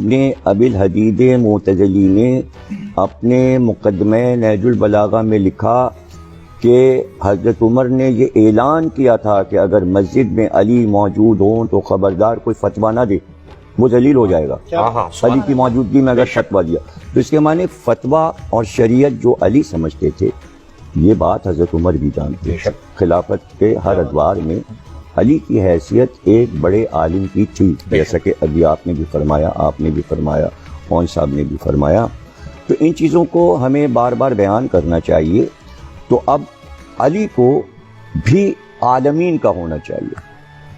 ابن ابی الحدید معتزلی نے اپنے مقدمہ نہج البلاغہ میں لکھا کہ حضرت عمر نے یہ اعلان کیا تھا کہ اگر مسجد میں علی موجود ہوں تو خبردار کوئی فتویٰ نہ دے، وہ ذلیل ہو جائے گا۔ علی کی موجودگی میں اگر فتویٰ دیا تو اس کے معنی فتویٰ اور شریعت جو علی سمجھتے تھے، یہ بات حضرت عمر بھی جانتے تھے۔ خلافت کے ہر ادوار میں علی کی حیثیت ایک بڑے عالم کی تھی، جیسا کہ ابھی آپ نے بھی فرمایا، آپ نے بھی فرمایا، مون صاحب نے بھی فرمایا۔ تو ان چیزوں کو ہمیں بار بار بیان کرنا چاہیے۔ تو اب علی کو بھی عالمین کا ہونا چاہیے۔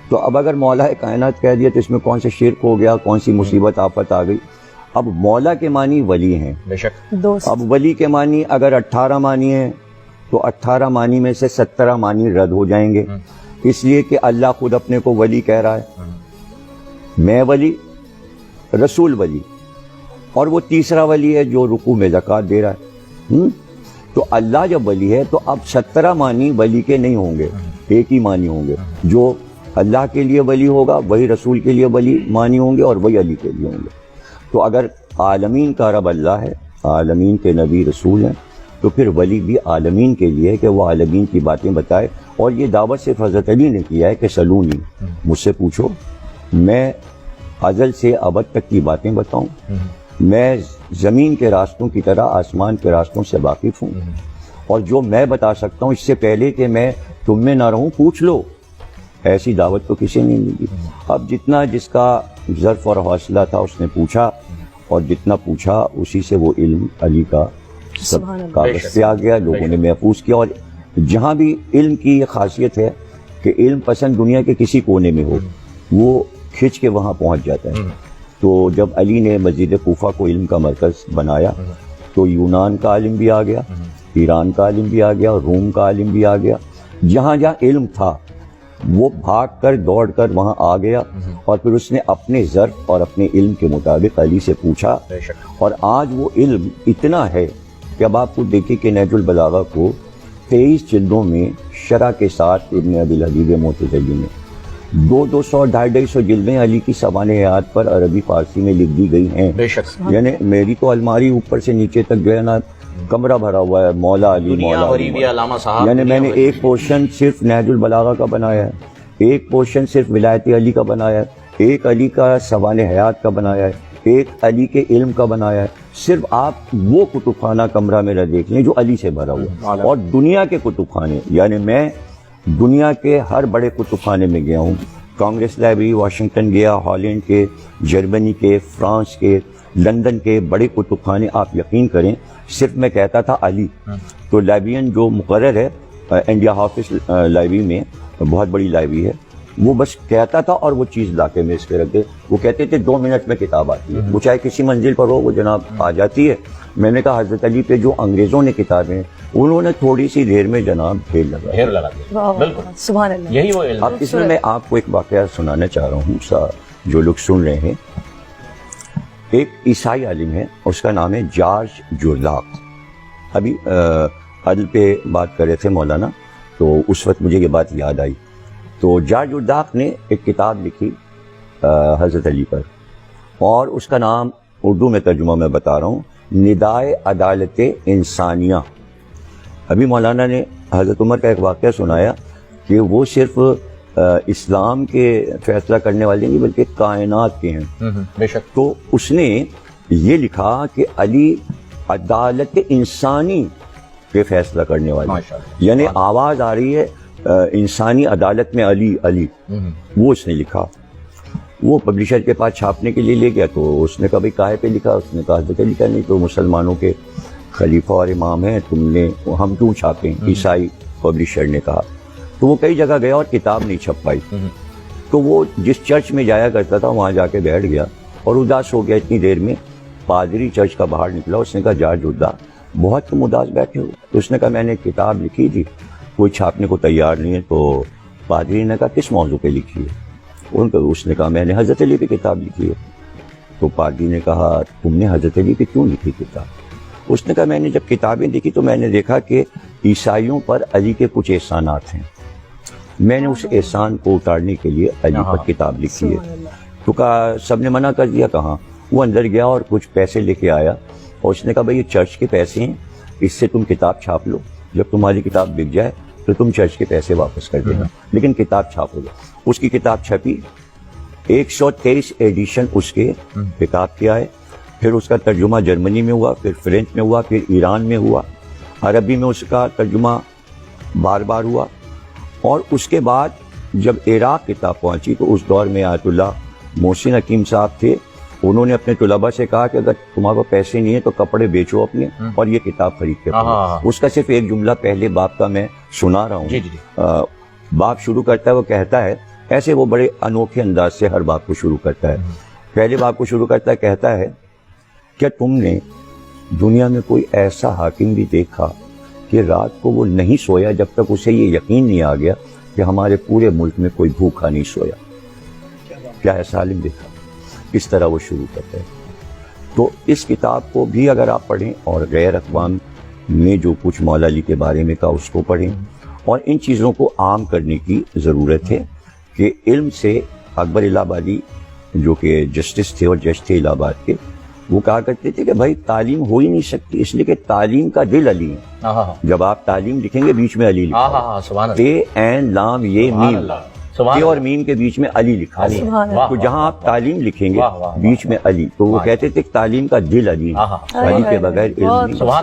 تو اب اگر مولا کائنات کہہ دیا تو اس میں کون سے شرک ہو گیا، کون سی مصیبت آفت آ گئی؟ اب مولا کے معنی ولی ہیں، بے شک۔ اب ولی کے معنی اگر 18 معنی ہیں تو 18 معنی میں سے 17 معنی رد ہو جائیں گے، اس لیے کہ اللہ خود اپنے کو ولی کہہ رہا ہے، میں ولی، رسول ولی، اور وہ تیسرا ولی ہے جو رکوع میں زکوٰۃ دے رہا ہے۔ تو اللہ جب ولی ہے تو اب 17 معنی ولی کے نہیں ہوں گے، ایک ہی معنی ہوں گے۔ جو اللہ کے لیے ولی ہوگا وہی رسول کے لیے ولی معنی ہوں گے اور وہی علی کے لیے ہوں گے۔ تو اگر عالمین کا رب اللہ ہے، عالمین کے نبی رسول ہیں، تو پھر ولی بھی عالمین کے لیے ہے کہ وہ عالمین کی باتیں بتائے۔ اور یہ دعوت صرف حضرت علی نے کیا ہے کہ سلونی، مجھ سے پوچھو، میں ازل سے ابد تک کی باتیں بتاؤں، میں زمین کے راستوں کی طرح آسمان کے راستوں سے واقف ہوں، اور جو میں بتا سکتا ہوں اس سے پہلے کہ میں تم میں نہ رہوں پوچھ لو۔ ایسی دعوت تو کسی نے نہیں دی۔ اب جتنا جس کا ظرف اور حوصلہ تھا اس نے پوچھا، اور جتنا پوچھا اسی سے وہ علم علی کا سب کاغذ سے آ گیا، لوگوں نے محفوظ کیا۔ اور جہاں بھی علم کی یہ خاصیت ہے کہ علم پسند دنیا کے کسی کونے میں ہو، وہ کھنچ کے وہاں پہنچ جاتا ہے۔ تو جب علی نے مسجد کوفہ کو علم کا مرکز بنایا تو یونان کا عالم بھی آ گیا، ایران کا عالم بھی آ گیا، اور روم کا عالم بھی آ گیا۔ جہاں جہاں علم تھا وہ بھاگ کر دوڑ کر وہاں آ گیا، اور پھر اس نے اپنے ظرف اور اپنے علم کے مطابق علی سے پوچھا۔ اور آج وہ علم اتنا ہے کہ اب آپ کو دیکھیں کہ نہج البلاغہ کو 23 جلدوں میں شرح کے ساتھ ابن ابی الحدید معتزلی نے 200 250 جلدیں علی کی سوانح حیات پر عربی فارسی میں لکھ دی گئی ہیں۔ بے شک۔ یعنی میری تو الماری اوپر سے نیچے تک جو ہے نا کمرہ بھرا ہوا ہے، مولا علی، مولا علی۔ علامہ صاحب، یعنی میں نے ایک پورشن صرف نہج البلاغہ کا بنایا ہے، ایک پورشن صرف ولایت علی کا بنایا ہے، ایک علی کا سوانح حیات کا بنایا ہے، ایک علی کے علم کا بنایا ہے۔ صرف آپ وہ کتب خانہ کمرہ میرا دیکھ لیں جو علی سے بھرا ہوا ہے۔ اور دنیا کے کتب خانے، یعنی میں دنیا کے ہر بڑے کتب خانے میں گیا ہوں، کانگریس لائبریری واشنگٹن گیا، ہالینڈ کے، جرمنی کے، فرانس کے، لندن کے بڑے کتب خانے، آپ یقین کریں صرف میں کہتا تھا علی، تو لائبریرین جو مقرر ہے انڈیا آفس لائبریری میں، بہت بڑی لائبریری ہے، وہ بس کہتا تھا اور وہ چیز لا کے میز پہ رکھ دے۔ وہ کہتے تھے 2 منٹ میں کتاب آتی ہے، وہ چاہے کسی منزل پر ہو وہ جناب آ جاتی ہے۔ میں نے کہا حضرت علی پہ جو انگریزوں نے کتابیں، انہوں نے تھوڑی سی دیر میں جناب ڈھیر لگا دیا۔ بالکل، سبحان اللہ، یہی وہ علم۔ اب اس میں آپ کو ایک واقعہ سنانا چاہ رہا ہوں، جو لوگ سن رہے ہیں۔ ایک عیسائی عالم ہے، اس کا نام ہے جارج جورداق۔ ابھی عدل پہ بات کر رہے تھے مولانا، تو اس وقت مجھے یہ بات یاد آئی۔ تو جارج جورداق نے ایک کتاب لکھی حضرت علی پر، اور اس کا نام اردو میں ترجمہ میں بتا رہا ہوں، ندائے عدالت انسانیہ۔ ابھی مولانا نے حضرت عمر کا ایک واقعہ سنایا کہ وہ صرف اسلام کے فیصلہ کرنے والے نہیں بلکہ کائنات کے ہیں۔ بے شک۔ تو اس نے یہ لکھا کہ علی عدالت انسانی کے فیصلہ کرنے والے، یعنی آواز آ رہی ہے انسانی عدالت میں علی علی، وہ اس نے لکھا۔ وہ پبلشر کے پاس چھاپنے کے لیے لے گیا، تو اس نے کہا بھائی کاہے پہ لکھا؟ اس نے کہا حضرت علی کا نہیں تو مسلمانوں کے خلیفہ اور امام ہیں، ہم کیوں چھاپیں؟ عیسائی پبلشر نے کہا۔ تو وہ کئی جگہ گیا اور کتاب نہیں چھپ پائی۔ تو وہ جس چرچ میں جایا کرتا تھا وہاں جا کے بیٹھ گیا اور اداس ہو گیا۔ اتنی دیر میں پادری چرچ کا باہر نکلا، اس نے کہا جارج جورداق بہت تم اداس بیٹھے ہو۔ تو اس نے کہا میں نے کتاب لکھی تھی، کوئی چھاپنے کو تیار نہیں ہے۔ تو پادری نے کہا کس موضوع پہ لکھی ہے؟ اس نے کہا میں نے حضرت علی پہ کتاب لکھی ہے۔ تو پادری نے کہا تم نے حضرت علی پہ کیوں لکھی کتاب؟ اس نے کہا میں نے جب کتابیں دیکھی تو میں نے دیکھا کہ عیسائیوں پر علی کے کچھ احسانات ہیں، میں نے اس احسان کو اتارنے کے لیے علی پر کتاب لکھی ہے۔ تو کہا سب نے منع کر دیا، کہاں؟ وہ اندر گیا اور کچھ پیسے لے کے آیا اور اس نے کہا بھائی یہ چرچ کے پیسے ہیں، اس سے تم کتاب چھاپ لو، جب تمہاری کتاب بک جائے تو تم چرچ کے پیسے واپس کر دینا، لیکن کتاب چھاپو گے۔ اس کی کتاب چھپی، 123 ایڈیشن اس کے کتاب کے آئے، پھر اس کا ترجمہ جرمنی میں ہوا، پھر فرینچ میں ہوا، پھر ایران میں ہوا، عربی میں اس کا ترجمہ بار بار ہوا، اور اس کے بعد جب عراق کتاب پہنچی تو اس دور میں آیت اللہ محسن حکیم صاحب تھے، انہوں نے اپنے طلباء سے کہا کہ اگر تمہارے پاس پیسے نہیں ہیں تو کپڑے بیچو اپنے اور یہ کتاب خرید کے پڑھو۔ اس کا صرف ایک جملہ پہلے باپ کا میں سنا رہا ہوں۔ باپ شروع کرتا ہے، وہ کہتا ہے، ایسے وہ بڑے انوکھے انداز سے ہر باپ کو شروع کرتا ہے، پہلے باپ کو شروع کرتا ہے، کہتا ہے کیا تم نے دنیا میں کوئی ایسا حاکم بھی دیکھا کہ رات کو وہ نہیں سویا جب تک اسے یہ یقین نہیں آ گیا کہ ہمارے پورے ملک میں کوئی بھوکا نہیں سویا؟ کیا ایسا عالم دیکھا؟ اس طرح وہ شروع کرتے ہیں۔ تو اس کتاب کو بھی اگر آپ پڑھیں اور غیر اقوام میں جو کچھ مولا علی کے بارے میں کہا اس کو پڑھیں، اور ان چیزوں کو عام کرنے کی ضرورت ہے کہ علم سے اکبر الہ آبادی جو کہ جسٹس تھے اور جج تھے الہ آباد کے، وہ کہا کرتے تھے کہ بھائی تعلیم ہو ہی نہیں سکتی، اس لیے کہ تعلیم کا دل علی ہے۔ جب آپ تعلیم لکھیں گے بیچ میں علی لکھا ہے، اے این لام یہ میم، اے اور میم کے بیچ میں علی لکھا ہے، تو جہاں آپ تعلیم لکھیں گے بیچ میں علی، تو وہ کہتے تھے کہ تعلیم کا دل علی ہے، علی کے بغیر علم نہیں۔